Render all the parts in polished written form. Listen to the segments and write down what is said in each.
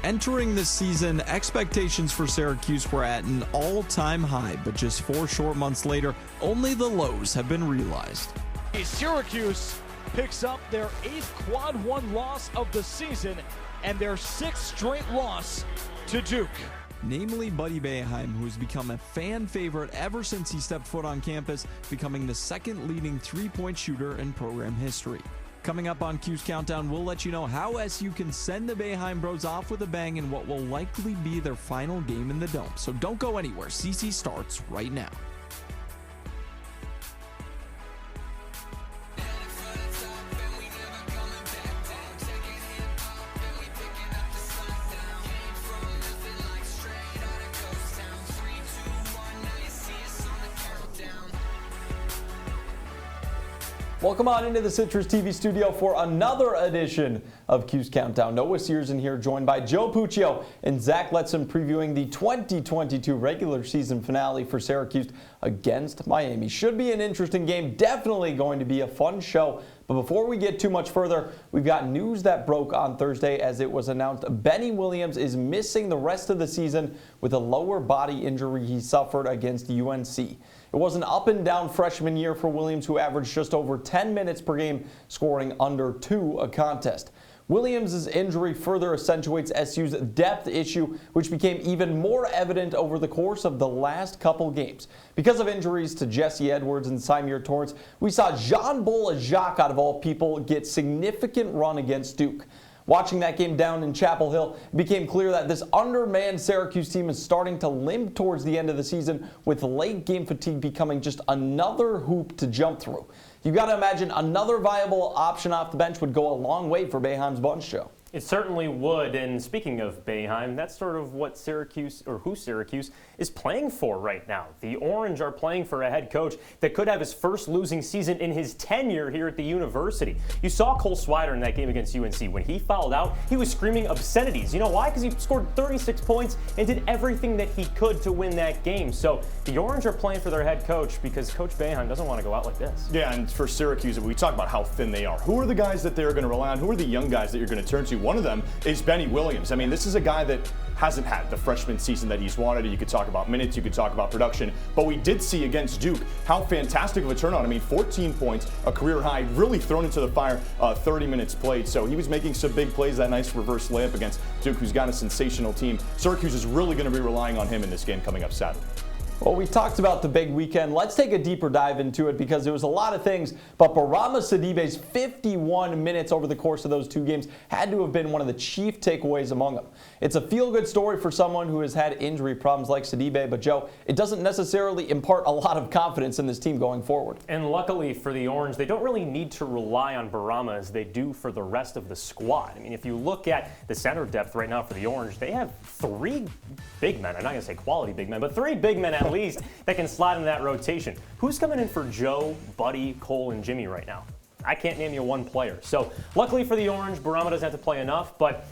Entering this season, expectations for Syracuse were at an all-time high, but just 4 short months later, only the lows have been realized. Syracuse picks up their 8th Quad 1 loss of the season and their 6th straight loss to Duke. Namely Buddy Boeheim, who has become a fan favorite ever since he stepped foot on campus, becoming the 2nd leading three-point shooter in program history. Coming up on Cuse Countdown, we'll let you know how SU can send the Boeheim Bros off with a bang in what will likely be their final game in the Dome. So don't go anywhere. CC starts right now. Welcome on into the CitrusTV studio for another edition of Cuse Countdown. Noah Cierzan here, joined by Joe Puccio and Zach Letson, previewing the 2022 regular season finale for Syracuse against Miami. Should be an interesting game, definitely going to be a fun show. But before we get too much further, we've got news that broke on Thursday as it was announced Benny Williams is missing the rest of the season with a lower body injury he suffered against UNC. It was an up and down freshman year for Williams, who averaged just over 10 minutes per game, scoring under 2 a contest. Williams' injury further accentuates SU's depth issue, which became even more evident over the course of the last couple games. Because of injuries to Jesse Edwards and Symir Torrance, we saw Jean-Paul Jacques, out of all people, get significant run against Duke. Watching that game down in Chapel Hill, it became clear that this undermanned Syracuse team is starting to limp towards the end of the season, with late game fatigue becoming just another hoop to jump through. You got to imagine another viable option off the bench would go a long way for Boeheim's bunch, Joe. It certainly would, and speaking of Boeheim, that's sort of what Syracuse, or who Syracuse, is playing for right now. The Orange are playing for a head coach that could have his first losing season in his tenure here at the university. You saw Cole SWIDER in that game against UNC. When he fouled out, he was screaming obscenities. You know why? Because he scored 36 points and did everything that he could to win that game. So the Orange are playing for their head coach because Coach Boeheim doesn't want to go out like this. Yeah, and for Syracuse, we talk about how thin they are. Who are the guys that they're going to rely on? Who are the young guys that you're going to turn to? One of them is Benny Williams. I mean, this is a guy that hasn't had the freshman season that he's wanted. You could talk about minutes, you could talk about production, but we did see against Duke how fantastic of a turnout. I mean, 14 points, a career high, really thrown into the fire, 30 minutes played. So he was making some big plays, that nice reverse layup against Duke, who's got a sensational team. Syracuse is really going to be relying on him in this game coming up Saturday. Well, we talked about the big weekend. Let's take a deeper dive into it because there was a lot of things, but Bourama Sidibe's 51 minutes over the course of those 2 games had to have been one of the chief takeaways among them. It's a feel-good story for someone who has had injury problems like Sidibe, but Joe, it doesn't necessarily impart a lot of confidence in this team going forward. And luckily for the Orange, they don't really need to rely on Bourama as they do for the rest of the squad. I mean, if you look at the center depth right now for the Orange, they have 3 big men. I'm not going to say quality big men, but 3 big men at least that can slide into that rotation. Who's coming in for Joe, Buddy, Cole, and Jimmy right now? I can't name you one player. So luckily for the Orange, Bourama doesn't have to play enough, but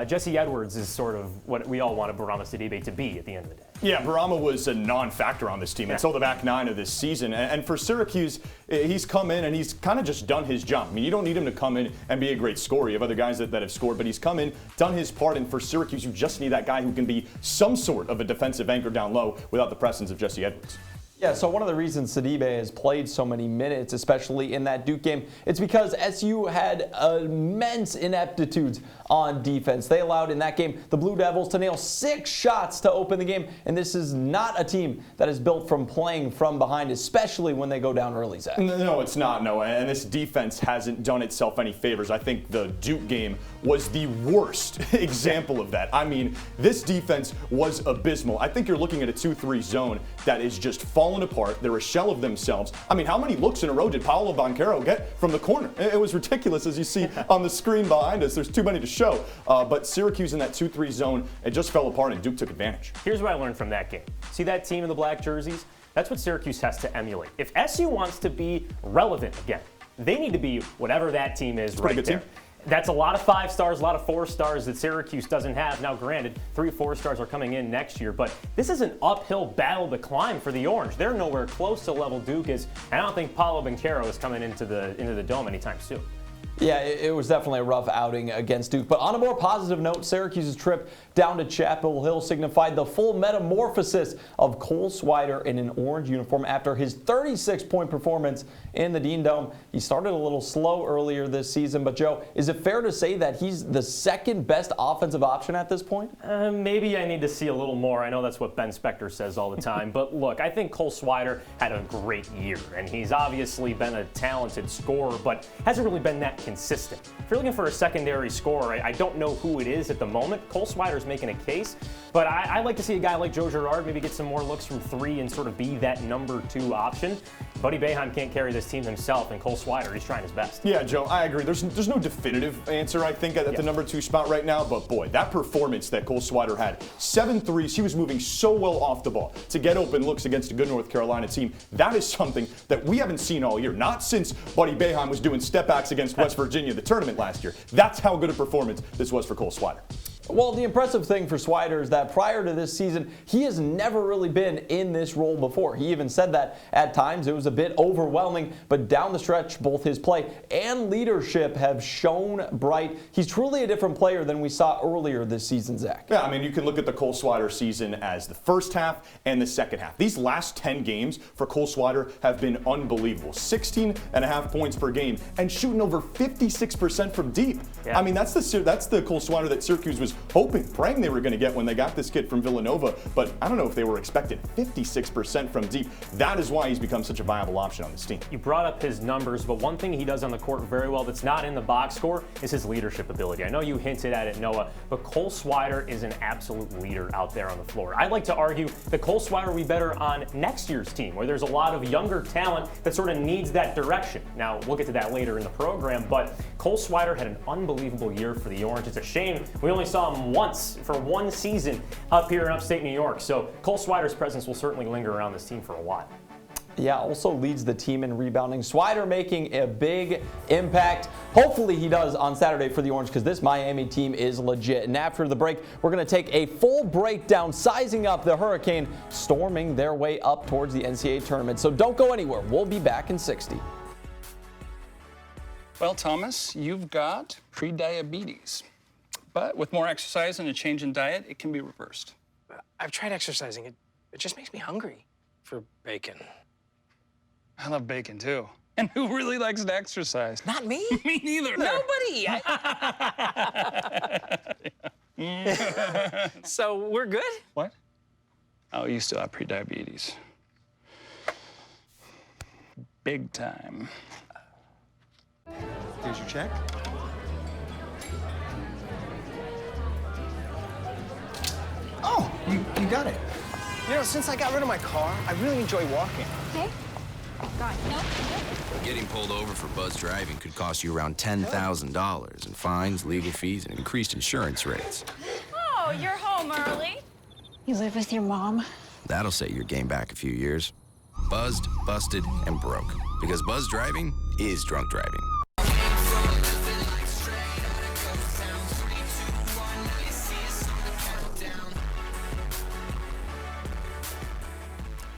Jesse Edwards is sort of what we all wanted Bourama Sidibe to be at the end of the day. Yeah, Bourama was a non-factor on this team until the back 9 of this season. And for Syracuse, he's come in and he's kind of just done his job. I mean, you don't need him to come in and be a great scorer. You have other guys that have scored, but he's come in, done his part. And for Syracuse, you just need that guy who can be some sort of a defensive anchor down low without the presence of Jesse Edwards. Yeah, so one of the reasons Sidibe has played so many minutes, especially in that Duke game, it's because SU had immense ineptitudes on defense. They allowed in that game the Blue Devils to nail 6 shots to open the game, and this is not a team that is built from playing from behind, especially when they go down early, Zach. No, it's not, Noah, and this defense hasn't done itself any favors. I think the Duke game was the worst example of that. I mean, this defense was abysmal. I think you're looking at a 2-3 zone that is just falling apart. They're a shell of themselves. I mean, how many looks in a row did Paolo Banchero get from the corner? It was ridiculous, as you see on the screen behind us. There's too many to show. But Syracuse in that 2-3 zone, it just fell apart, and Duke took advantage. Here's what I learned from that game. See that team in the black jerseys? That's what Syracuse has to emulate. If SU wants to be relevant again, they need to be whatever that team is right there. Team. That's a lot of 5 stars, a lot of 4 stars that Syracuse doesn't have. Now, granted, 3 4 stars are coming in next year, but this is an uphill battle to climb for the Orange. They're nowhere close to level Duke is, and I don't think Paolo Banchero is coming into the Dome anytime soon. Yeah, it was definitely a rough outing against Duke. But on a more positive note, Syracuse's trip down to Chapel Hill signified the full metamorphosis of Cole SWIDER in an orange uniform after his 36-point performance in the Dean Dome. He started a little slow earlier this season, but Joe, is it fair to say that he's the second best offensive option at this point? Maybe I need to see a little more. I know that's what Ben Spector says all the time. But look, I think Cole SWIDER had a great year, and he's obviously been a talented scorer, but hasn't really been that consistent. If you're looking for a secondary scorer, I don't know who it is at the moment. Cole SWIDER's making a case, but I like to see a guy like Joe Girard maybe get some more looks from three and sort of be that number 2 option. Buddy Boeheim can't carry this team himself, and Cole SWIDER, he's trying his best. Yeah, Joe, I agree. There's no definitive answer, I think, at the number 2 spot right now, but boy, that performance that Cole SWIDER had, 7 threes, he was moving so well off the ball to get open looks against a good North Carolina team. That is something that we haven't seen all year, not since Buddy Boeheim was doing step backs against West Virginia the tournament last year. That's how good a performance this was for Cole SWIDER. Well, the impressive thing for SWIDER is that prior to this season, he has never really been in this role before. He even said that at times it was a bit overwhelming, but down the stretch, both his play and leadership have shown bright. He's truly a different player than we saw earlier this season, Zach. Yeah, I mean, you can look at the Cole SWIDER season as the first half and the second half. These last 10 games for Cole SWIDER have been unbelievable. 16.5 points per game and shooting over 56% from deep. Yeah. I mean, that's the Cole SWIDER that Syracuse was praying they were going to get when they got this kid from Villanova, but I don't know if they were expecting 56% from deep. That is why he's become such a viable option on this team. You brought up his numbers, but one thing he does on the court very well that's not in the box score is his leadership ability. I know you hinted at it, Noah, but Cole SWIDER is an absolute leader out there on the floor. I'd like to argue that Cole SWIDER will be better on next year's team, where there's a lot of younger talent that sort of needs that direction. Now, we'll get to that later in the program, but Cole SWIDER had an unbelievable year for the Orange. It's a shame we only saw him once for one season up here in upstate New York. So Cole SWIDER's presence will certainly linger around this team for a while. Yeah, also leads the team in rebounding. SWIDER making a big impact. Hopefully he does on Saturday for the Orange, because this Miami team is legit. And after the break, we're going to take a full breakdown, sizing up the Hurricane storming their way up towards the NCAA tournament. So don't go anywhere. We'll be back in 60. Well, Thomas, you've got prediabetes. But with more exercise and a change in diet, it can be reversed. I've tried exercising. It just makes me hungry for bacon. I love bacon, too. And who really likes to exercise? Not me. Me neither. Nobody. So we're good? What? Oh, you still have prediabetes. Big time. Here's your check. Oh, you got it. You know, since I got rid of my car, I really enjoy walking. Okay. Got it. Nope. Getting pulled over for buzz driving could cost you around $10,000 in fines, legal fees, and increased insurance rates. Oh, you're home early. You live with your mom? That'll set your game back a few years. Buzzed, busted, and broke. Because buzz driving is drunk driving.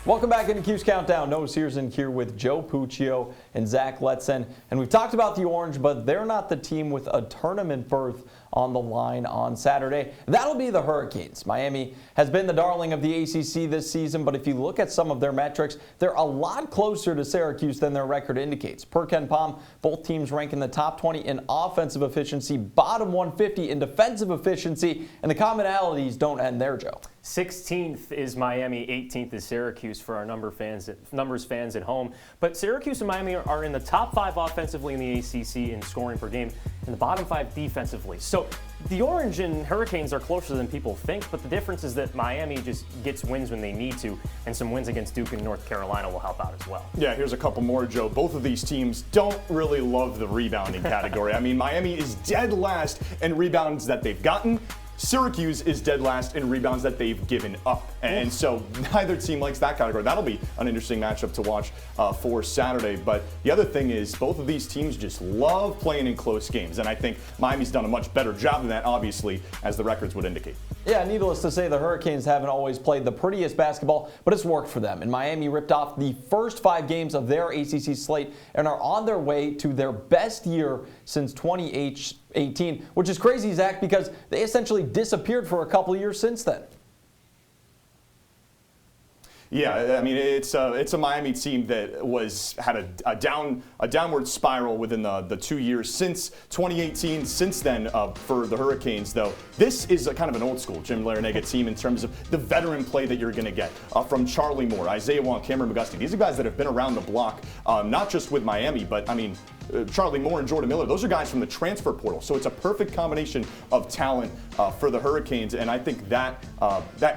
Welcome back into Cuse Countdown. Noah Cierzan here with Joe Puccio and Zach Letson. And we've talked about the Orange, but they're not the team with a tournament berth on the line on Saturday. That'll be the Hurricanes. Miami has been the darling of the ACC this season, but if you look at some of their metrics, they're a lot closer to Syracuse than their record indicates. Per Ken Pom, both teams rank in the top 20 in offensive efficiency, bottom 150 in defensive efficiency, and the commonalities don't end there, Joe. 16th is Miami, 18th is Syracuse for our numbers fans at home. But Syracuse and Miami are in the top 5 offensively in the ACC in scoring per game and the bottom 5 defensively. So the Orange and Hurricanes are closer than people think, but the difference is that Miami just gets wins when they need to, and some wins against Duke and North Carolina will help out as well. Yeah, here's a couple more, Joe. Both of these teams don't really love the rebounding category. I mean, Miami is dead last in rebounds that they've gotten. Syracuse is dead last in rebounds that they've given up. And so neither team likes that category. That'll be an interesting matchup to watch for Saturday. But the other thing is both of these teams just love playing in close games. And I think Miami's done a much better job than that, obviously, as the records would indicate. Yeah, needless to say, the Hurricanes haven't always played the prettiest basketball, but it's worked for them. And Miami ripped off the first 5 games of their ACC slate and are on their way to their best year since 2018, which is crazy, Zach, because they essentially disappeared for a couple of years since then. Yeah, I mean, it's a Miami team that had a downward spiral within the 2 years since 2018. Since then, for the Hurricanes, though, this is a kind of an old school Jim Larrañaga team in terms of the veteran play that you're going to get from Charlie Moore, Isaiah Wong, Cameron McGusty. These are guys that have been around the block, not just with Miami, but I mean, Charlie Moore and Jordan Miller, those are guys from the transfer portal. So it's a perfect combination of talent for the Hurricanes, and I think that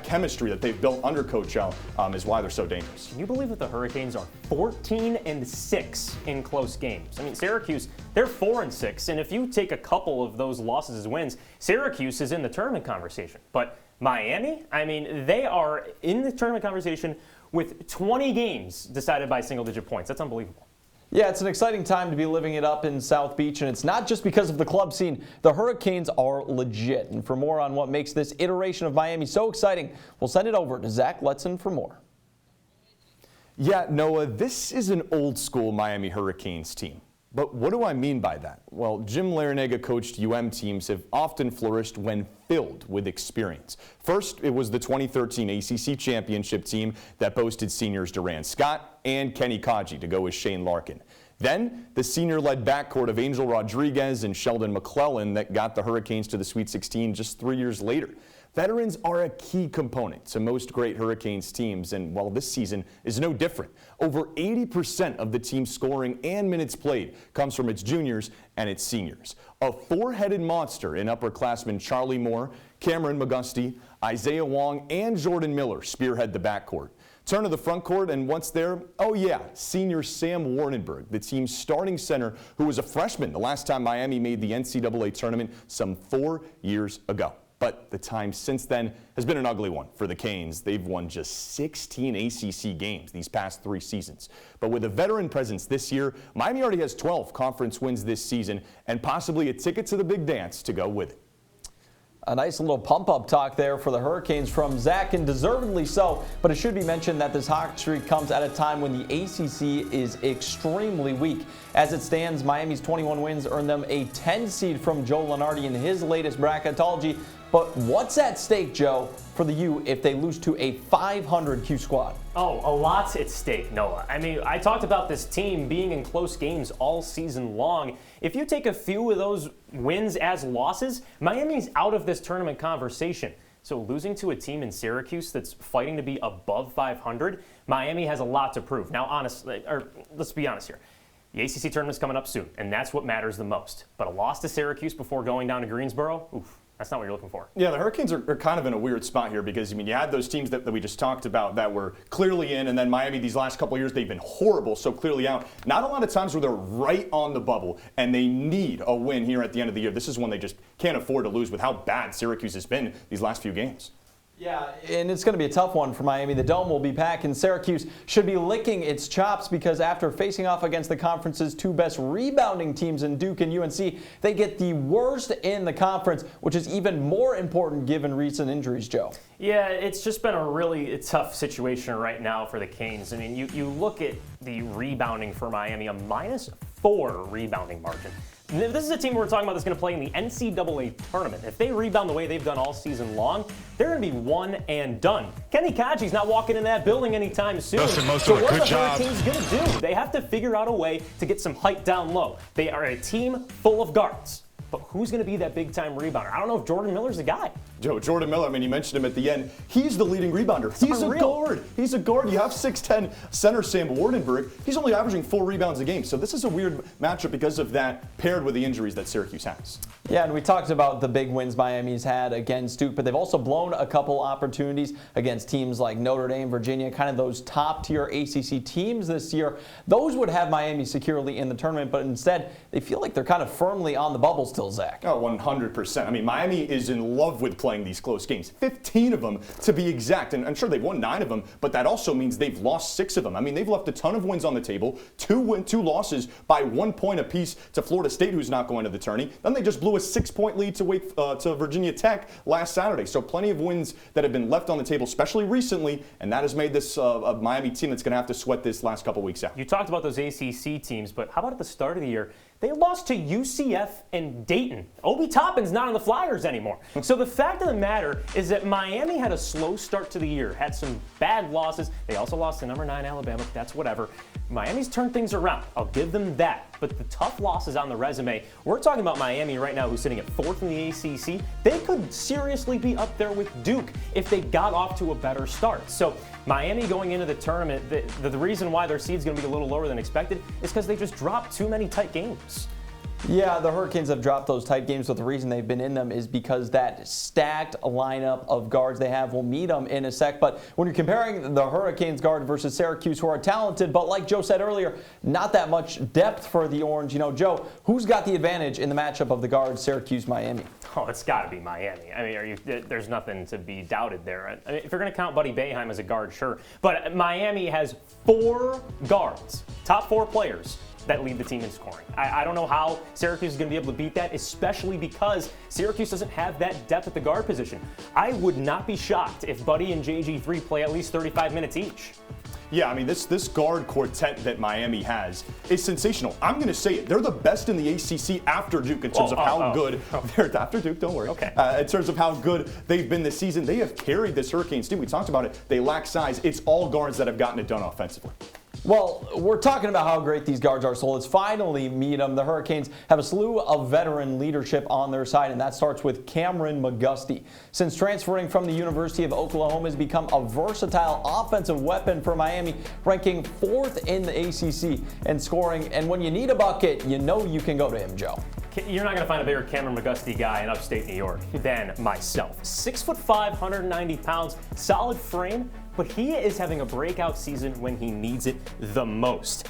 chemistry that they've built under Coach L is why they're so dangerous. Can you believe that the Hurricanes are 14-6 in close games? I mean, Syracuse, they're 4-6, and if you take a couple of those losses as wins, Syracuse is in the tournament conversation. But Miami, I mean, they are in the tournament conversation with 20 games decided by single-digit points. That's unbelievable. Yeah, it's an exciting time to be living it up in South Beach, and it's not just because of the club scene. The Hurricanes are legit. And for more on what makes this iteration of Miami so exciting, we'll send it over to Zach Letson for more. Yeah, Noah, this is an old school Miami Hurricanes team. But what do I mean by that? Well, Jim Larrañaga coached teams have often flourished when filled with experience. First, it was the 2013 ACC championship team that boasted seniors Duran Scott and Kenny Kaji to go with Shane Larkin. Then, the senior-led backcourt of Angel Rodriguez and Sheldon McClellan that got the Hurricanes to the Sweet 16 just 3 years later. Veterans are a key component to most great Hurricanes teams, and while this season is no different, over 80% of the team's scoring and minutes played comes from its juniors and its seniors. A four-headed monster in upperclassmen Charlie Moore, Cameron McGusty, Isaiah Wong, and Jordan Miller spearhead the backcourt. Turn to the front court, and once there, oh yeah, senior Sam Warnenberg, the team's starting center, who was a freshman the last time Miami made the NCAA tournament some 4 years ago. But the time since then has been an ugly one for the Canes. They've won just 16 ACC games these past 3 seasons. But with a veteran presence this year, Miami already has 12 conference wins this season and possibly a ticket to the big dance to go with it. A nice little pump-up talk there for the Hurricanes from Zach, and deservedly so. But it should be mentioned that this hot streak comes at a time when the ACC is extremely weak. As it stands, Miami's 21 wins earned them a 10 seed from Joe Lunardi in his latest bracketology. But what's at stake, Joe, for the U if they lose to a 500 Cuse squad? Oh, a lot's at stake, Noah. I mean, I talked about this team being in close games all season long. If you take a few of those wins as losses, Miami's out of this tournament conversation. So losing to a team in Syracuse that's fighting to be above 500, Miami has a lot to prove. Now, honestly, or let's be honest here. The ACC tournament's coming up soon, and that's what matters the most. But a loss to Syracuse before going down to Greensboro, oof. That's not what you're looking for. Yeah, the Hurricanes are kind of in a weird spot here because, I mean, you had those teams that we just talked about that were clearly in, and then Miami these last couple of years, they've been horrible, so clearly out. Not a lot of times where they're right on the bubble, and they need a win here at the end of the year. This is one they just can't afford to lose with how bad Syracuse has been these last few games. Yeah, and it's going to be a tough one for Miami. The Dome will be packed, and Syracuse should be licking its chops because after facing off against the conference's 2 best rebounding teams in Duke and UNC, they get the worst in the conference, which is even more important given recent injuries, Joe. Yeah, it's just been a really tough situation right now for the Canes. I mean, you look at the rebounding for Miami, a -4 rebounding margin. This is a team we're talking about that's going to play in the NCAA tournament. If they rebound the way they've done all season long, they're going to be one and done. Kenny Kaji's not walking in that building anytime soon. So what are the Hurricanes going to do? They have to figure out a way to get some height down low. They are a team full of guards. But who's going to be that big-time rebounder? I don't know if Jordan Miller's the guy. Joe, Jordan Miller, I mean, you mentioned him at the end. He's the leading rebounder. He's a guard. He's a guard. You have 6'10" center Sam Wardenberg. He's only averaging 4 rebounds a game. So this is a weird matchup because of that, paired with the injuries that Syracuse has. Yeah, and we talked about the big wins Miami's had against Duke, but they've also blown a couple opportunities against teams like Notre Dame, Virginia, kind of those top-tier ACC teams this year. Those would have Miami securely in the tournament, but instead, they feel like they're kind of firmly on the bubble still, Zach. Oh, 100%. I mean, Miami is in love with playing playing these close games. 15 of them to be exact. And I'm sure they've won 9 of them, but that also means they've lost 6 of them. I mean, they've left a ton of wins on the table, 2 losses by 1 point apiece to Florida State, who's not going to the tourney. Then they just blew a 6-point lead to Virginia Tech last Saturday. So plenty of wins that have been left on the table, especially recently, and that has made this a Miami team that's going to have to sweat this last couple weeks out. You talked about those ACC teams, but how about at the start of the year? They lost to UCF and Dayton. Obi Toppin's not on the Flyers anymore. So the fact of the matter is that Miami had a slow start to the year, had some bad losses. They also lost to number 9 Alabama, but that's whatever. Miami's turned things around. I'll give them that. But the tough losses on the resume, we're talking about Miami right now, who's sitting at 4th in the ACC. They could seriously be up there with Duke if they got off to a better start. So Miami going into the tournament, the reason why their seed's going to be a little lower than expected is because they just dropped too many tight games. Yeah, the Hurricanes have dropped those tight games, but the reason they've been in them is because that stacked lineup of guards they have. We'll meet them in a sec, but when you're comparing the Hurricanes guard versus Syracuse, who are talented, but like Joe said earlier, not that much depth for the Orange. You know, Joe, who's got the advantage in the matchup of the guards, Syracuse-Miami? Oh, it's got to be Miami. I mean, there's nothing to be doubted there. I mean, if you're going to count Buddy Boeheim as a guard, sure. But Miami has 4 guards, top 4 players, that lead the team in scoring. I don't know how Syracuse is going to be able to beat that, especially because Syracuse doesn't have that depth at the guard position. I would not be shocked if Buddy and JG3 play at least 35 minutes each. Yeah, I mean, this guard quartet that Miami has is sensational. I'm going to say it. They're the best in the ACC after Duke in terms of how good they're after Duke. Don't worry. Okay. In terms of how good they've been this season, they have carried this Hurricanes team. We talked about it. They lack size. It's all guards that have gotten it done offensively. Well, we're talking about how great these guards are, so let's finally meet them. The Hurricanes have a slew of veteran leadership on their side, and that starts with Cameron McGusty. Since transferring from the University of Oklahoma, has become a versatile offensive weapon for Miami, ranking 4th in the ACC in scoring. And when you need a bucket, you know you can go to him, Joe. You're not going to find a bigger Cameron McGusty guy in upstate New York than myself. 6'5", 190 pounds, solid frame, but he is having a breakout season when he needs it the most.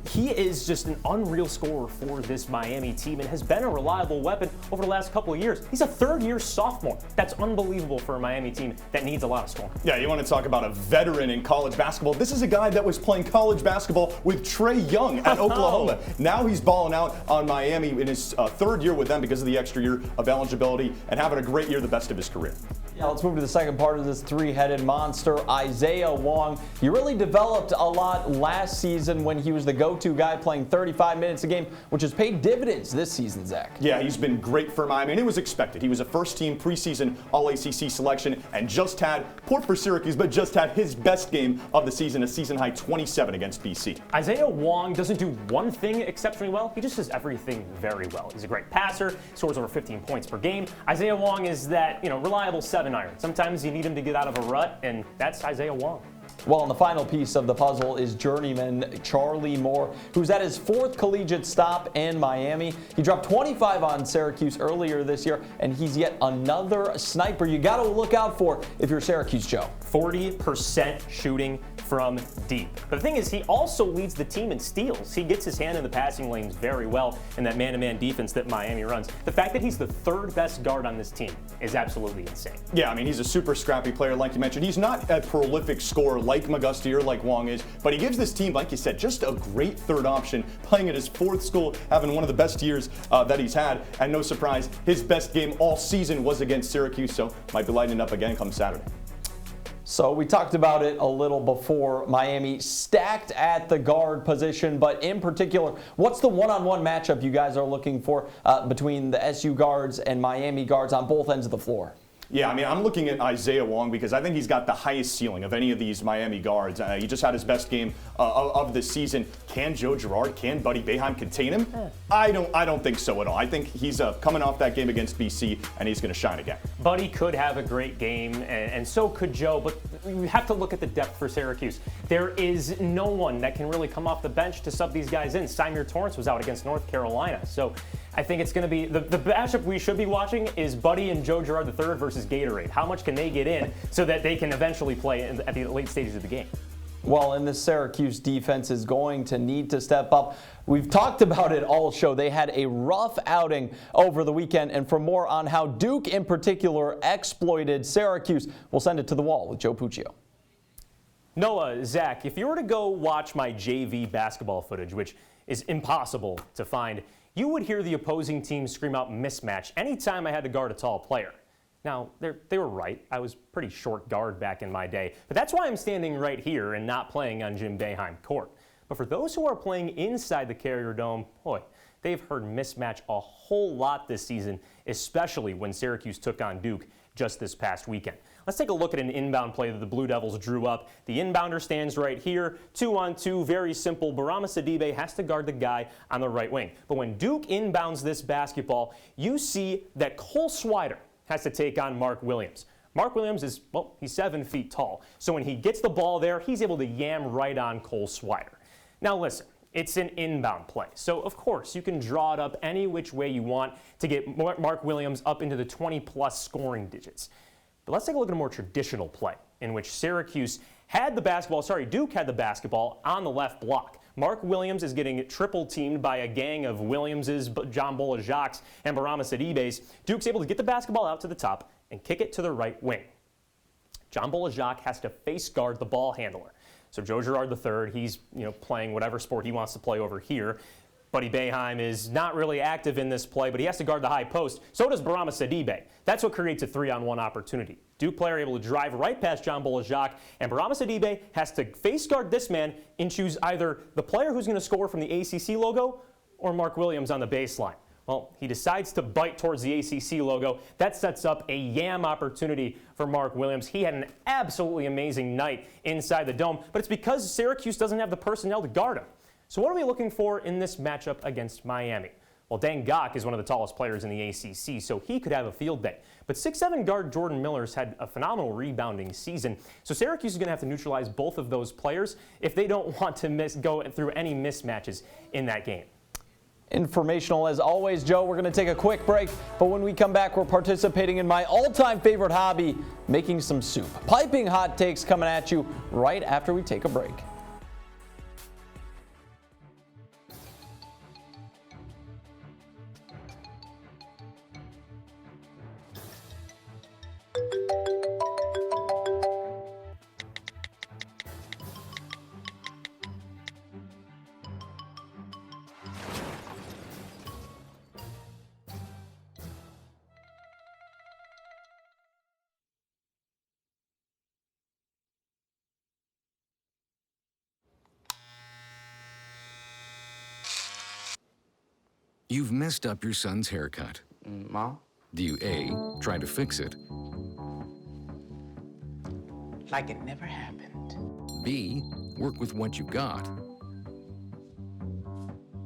He is just an unreal scorer for this Miami team and has been a reliable weapon over the last couple of years. He's a 3rd-year sophomore. That's unbelievable for a Miami team that needs a lot of scoring. Yeah, you want to talk about a veteran in college basketball. This is a guy that was playing college basketball with Trae Young at Oklahoma. Now he's balling out on Miami in his 3rd year with them because of the extra year of eligibility and having a great year, the best of his career. Yeah, let's move to the second part of this 3-headed monster, Isaiah Wong. He really developed a lot last season when he was the go-to guy playing 35 minutes a game, which has paid dividends this season, Zach. Yeah, he's been great for Miami, and it was expected. He was a first-team preseason All-ACC selection and just had, poor for Syracuse, but just had his best game of the season, a season-high 27 against BC. Isaiah Wong doesn't do one thing exceptionally well. He just does everything very well. He's a great passer, scores over 15 points per game. Isaiah Wong is that, reliable 7-iron. Sometimes you need him to get out of a rut, and that's Isaiah Wong. Well, and the final piece of the puzzle is journeyman Charlie Moore, who's at his 4th collegiate stop in Miami. He dropped 25 on Syracuse earlier this year, and he's yet another sniper you got to look out for if you're Syracuse, Joe. 40% shooting from deep. But the thing is, he also leads the team in steals. He gets his hand in the passing lanes very well in that man-to-man defense that Miami runs. The fact that he's the 3rd best guard on this team is absolutely insane. Yeah, I mean, he's a super scrappy player, like you mentioned. He's not a prolific scorer like McGusty or like Wong is, but he gives this team, like you said, just a great 3rd option, playing at his 4th school, having one of the best years that he's had. And no surprise, his best game all season was against Syracuse, so might be lighting up again come Saturday. So we talked about it a little before. Miami stacked at the guard position, but in particular, what's the one-on-one matchup you guys are looking for between the SU guards and Miami guards on both ends of the floor? Yeah, I mean, I'm looking at Isaiah Wong because I think he's got the highest ceiling of any of these Miami guards. He just had his best game of the season. Can Joe Girard, can Buddy Boeheim contain him? I don't think so at all. I think he's coming off that game against BC, and he's going to shine again. Buddy could have a great game, and so could Joe, but we have to look at the depth for Syracuse. There is no one that can really come off the bench to sub these guys in. Symir Torrance was out against North Carolina, so I think it's going to be the matchup we should be watching is Buddy and Joe Girard III versus Gatorade. How much can they get in so that they can eventually play at the late stages of the game? Well, and the Syracuse defense is going to need to step up. We've talked about it all show. They had a rough outing over the weekend, and for more on how Duke in particular exploited Syracuse, we'll send it to the wall with Joe Puccio. Noah, Zach, if you were to go watch my JV basketball footage, which is impossible to find, you would hear the opposing team scream out mismatch anytime I had to guard a tall player. Now, they were right. I was pretty short guard back in my day, but that's why I'm standing right here and not playing on Jim Boeheim court. But for those who are playing inside the Carrier Dome, boy, they've heard mismatch a whole lot this season, especially when Syracuse took on Duke just this past weekend. Let's take a look at an inbound play that the Blue Devils drew up. The inbounder stands right here, 2-on-2, very simple. Boeheim Sidibe has to guard the guy on the right wing. But when Duke inbounds this basketball, you see that Cole SWIDER has to take on Mark Williams. Mark Williams is, well, he's 7 feet tall. So when he gets the ball there, he's able to yam right on Cole SWIDER. Now listen, it's an inbound play. So of course you can draw it up any which way you want to get Mark Williams up into the 20-plus scoring digits. But let's take a look at a more traditional play in which Syracuse had the basketball, Duke had the basketball on the left block. Mark Williams is getting triple teamed by a gang of Williamses, John Boeheim, and Boeheim Sidibes. Duke's able to get the basketball out to the top and kick it to the right wing. John Boeheim has to face guard the ball handler. So Joe Girard III, he's playing whatever sport he wants to play over here. Buddy Boeheim is not really active in this play, but he has to guard the high post. So does Boeheim Sidibe. That's what creates a 3-on-1 opportunity. Duke player able to drive right past John Boeheim, and Boeheim Sidibe has to face guard this man and choose either the player who's going to score from the ACC logo or Mark Williams on the baseline. Well, he decides to bite towards the ACC logo. That sets up a yam opportunity for Mark Williams. He had an absolutely amazing night inside the dome, but it's because Syracuse doesn't have the personnel to guard him. So what are we looking for in this matchup against Miami? Well, Dan Gok is one of the tallest players in the ACC, so he could have a field day. But 6'7" guard Jordan Miller's had a phenomenal rebounding season, so Syracuse is going to have to neutralize both of those players if they don't want to go through any mismatches in that game. Informational as always, Joe. We're going to take a quick break, but when we come back, we're participating in my all-time favorite hobby, making some soup. Piping hot takes coming at you right after we take a break. You've messed up your son's haircut. Mom? Do you A, try to fix it, Like it never happened. B, work with what you got,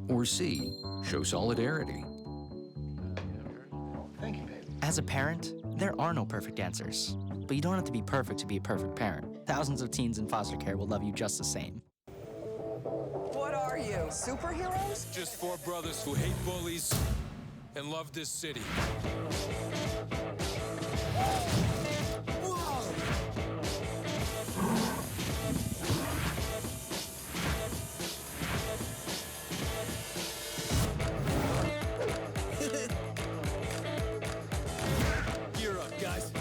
or C, show solidarity? Thank you, baby. As a parent, there are no perfect answers. But you don't have to be perfect to be a perfect parent. Thousands of teens in foster care will love you just the same. What are you, superheroes? Just 4 brothers who hate bullies and love this city. Gear up, guys.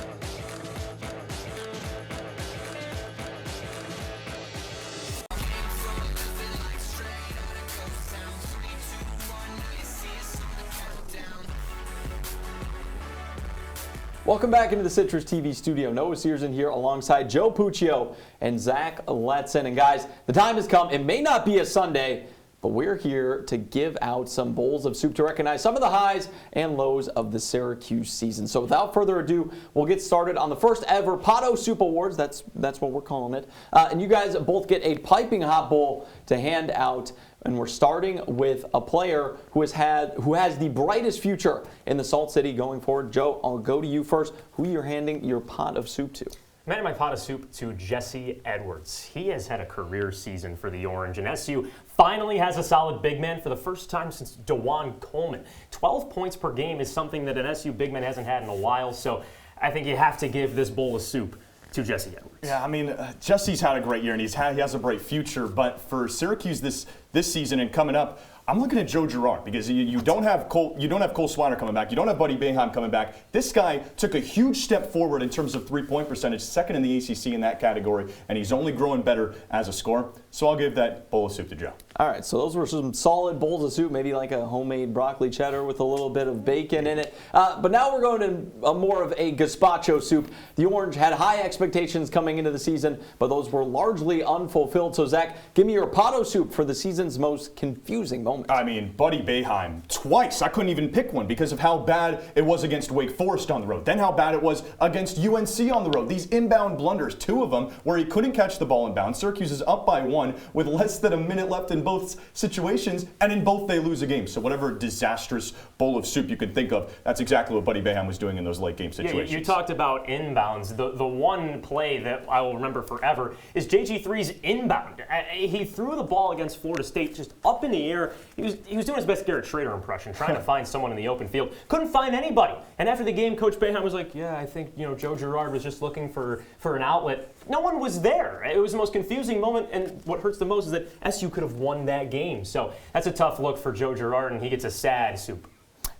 Welcome back into the CitrusTV studio. Noah Cierzan here alongside Joe Puccio and Zach Letson. And guys, the time has come. It may not be a Sunday, but we're here to give out some bowls of soup to recognize some of the highs and lows of the Syracuse season. So without further ado, we'll get started on the first ever Pato Soup Awards. That's what we're calling it. And you guys both get a piping hot bowl to hand out. And we're starting with a player who has the brightest future in the Salt City going forward. Joe, I'll go to you first. Who you're handing your pot of soup to? I'm handing my pot of soup to Jesse Edwards. He has had a career season for the Orange, and SU finally has a solid big man for the first time since DeJuan Coleman. 12 points per game is something that an SU big man hasn't had in a while, so I think you have to give this bowl of soup to Jesse Edwards. Yeah, I mean, Jesse's had a great year and he has a bright future, but for Syracuse this season and coming up, I'm looking at Joe Girard because you don't have Cole SWIDER coming back. You don't have Buddy Boeheim coming back. This guy took a huge step forward in terms of three-point percentage, second in the ACC in that category, and he's only growing better as a scorer. So I'll give that bowl of soup to Joe. All right, so those were some solid bowls of soup, maybe like a homemade broccoli cheddar with a little bit of bacon in it. But now we're going to more of a gazpacho soup. The Orange had high expectations coming into the season, but those were largely unfulfilled. So Zach, give me your pato soup for the season's most confusing moment. I mean, Buddy Boeheim, twice. I couldn't even pick one because of how bad it was against Wake Forest on the road. Then how bad it was against UNC on the road. These inbound blunders, two of them where he couldn't catch the ball inbound. Syracuse is up by 1 with less than a minute left in both situations, and in both they lose a game. So whatever disastrous bowl of soup you could think of, that's exactly what Buddy Boeheim was doing in those late game situations. Yeah, you talked about inbounds. The one play that I will remember forever is JG3's inbound. He threw the ball against Florida State just up in the air. He was doing his best Garrett Schrader impression, trying to find someone in the open field. Couldn't find anybody. And after the game, Coach Boeheim was like, yeah, I think Joe Girard was just looking for an outlet. No one was there. It was the most confusing moment, and what hurts the most is that SU could have won that game. So that's a tough look for Joe Girard, and he gets a sad soup.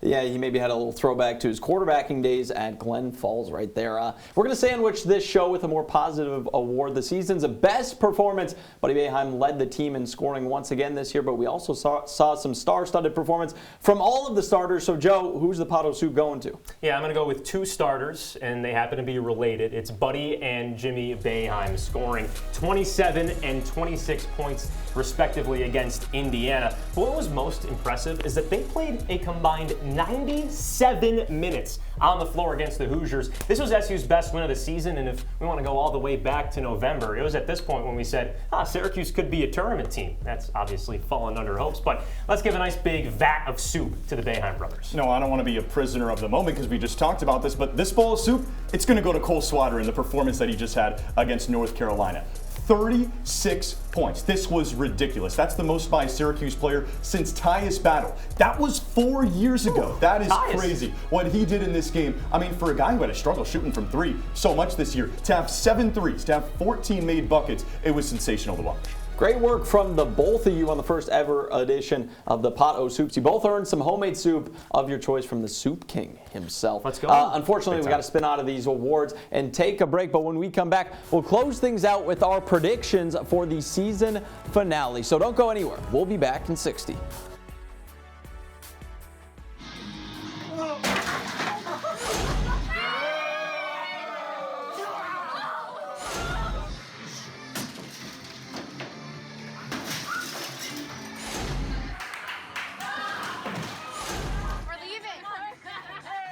Yeah, he maybe had a little throwback to his quarterbacking days at Glen Falls right there. We're going to sandwich this show with a more positive award. The season's best performance. Buddy Boeheim led the team in scoring once again this year, but we also saw some star-studded performance from all of the starters. So, Joe, who's the pato soup going to? Yeah, I'm going to go with two starters, and they happen to be related. It's Buddy and Jimmy Boeheim scoring 27 and 26 points, respectively, against Indiana. But what was most impressive is that they played a combined 97 minutes on the floor against the Hoosiers. This was SU's best win of the season, and if we want to go all the way back to November, it was at this point when we said, Syracuse could be a tournament team. That's obviously fallen under hopes, but let's give a nice big vat of soup to the Boeheim brothers. No, I don't want to be a prisoner of the moment because we just talked about this, but this bowl of soup, it's going to go to Cole SWIDER in the performance that he just had against North Carolina. 36 points. This was ridiculous. That's the most by a Syracuse player since Tyus Battle. That was 4 years ago. That is crazy what he did in this game. I mean, for a guy who had a struggle shooting from three so much this year, to have 7 threes, to have 14 made buckets, it was sensational to watch. Great work from the both of you on the first ever edition of the Pato Soups. You both earned some homemade soup of your choice from the Soup King himself. Let's go. Unfortunately, we got to spin out of these awards and take a break. But when we come back, we'll close things out with our predictions for the season finale. So don't go anywhere. We'll be back in 60.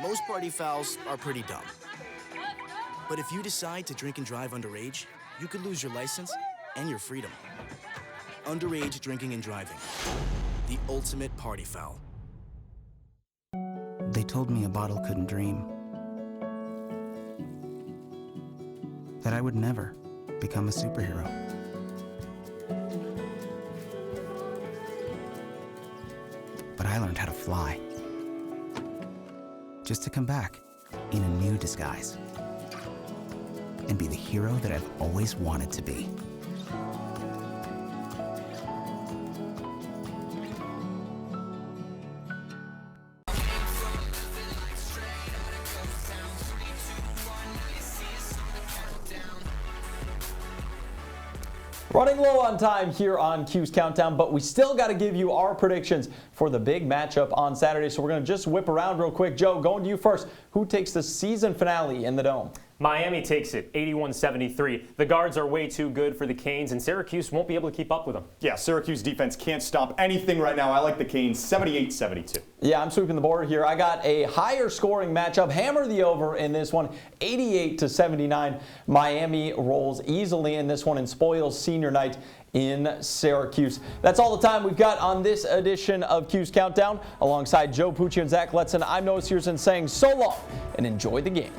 Most party fouls are pretty dumb. But if you decide to drink and drive underage, you could lose your license and your freedom. Underage drinking and driving. The ultimate party foul. They told me a bottle couldn't dream. That I would never become a superhero. But I learned how to fly. Just to come back in a new disguise and be the hero that I've always wanted to be. Running low on time here on Cuse Countdown, but we still got to give you our predictions for the big matchup on Saturday. So we're going to just whip around real quick. Joe, going to you first. Who takes the season finale in the Dome? Miami takes it, 81-73. The guards are way too good for the Canes, and Syracuse won't be able to keep up with them. Yeah, Syracuse defense can't stop anything right now. I like the Canes, 78-72. Yeah, I'm sweeping the board here. I got a higher scoring matchup. Hammer the over in this one, 88-79. Miami rolls easily in this one and spoils senior night in Syracuse. That's all the time we've got on this edition of Cuse Countdown. Alongside Joe Puccio and Zach Letson, I'm Cierzan saying so long and enjoy the game.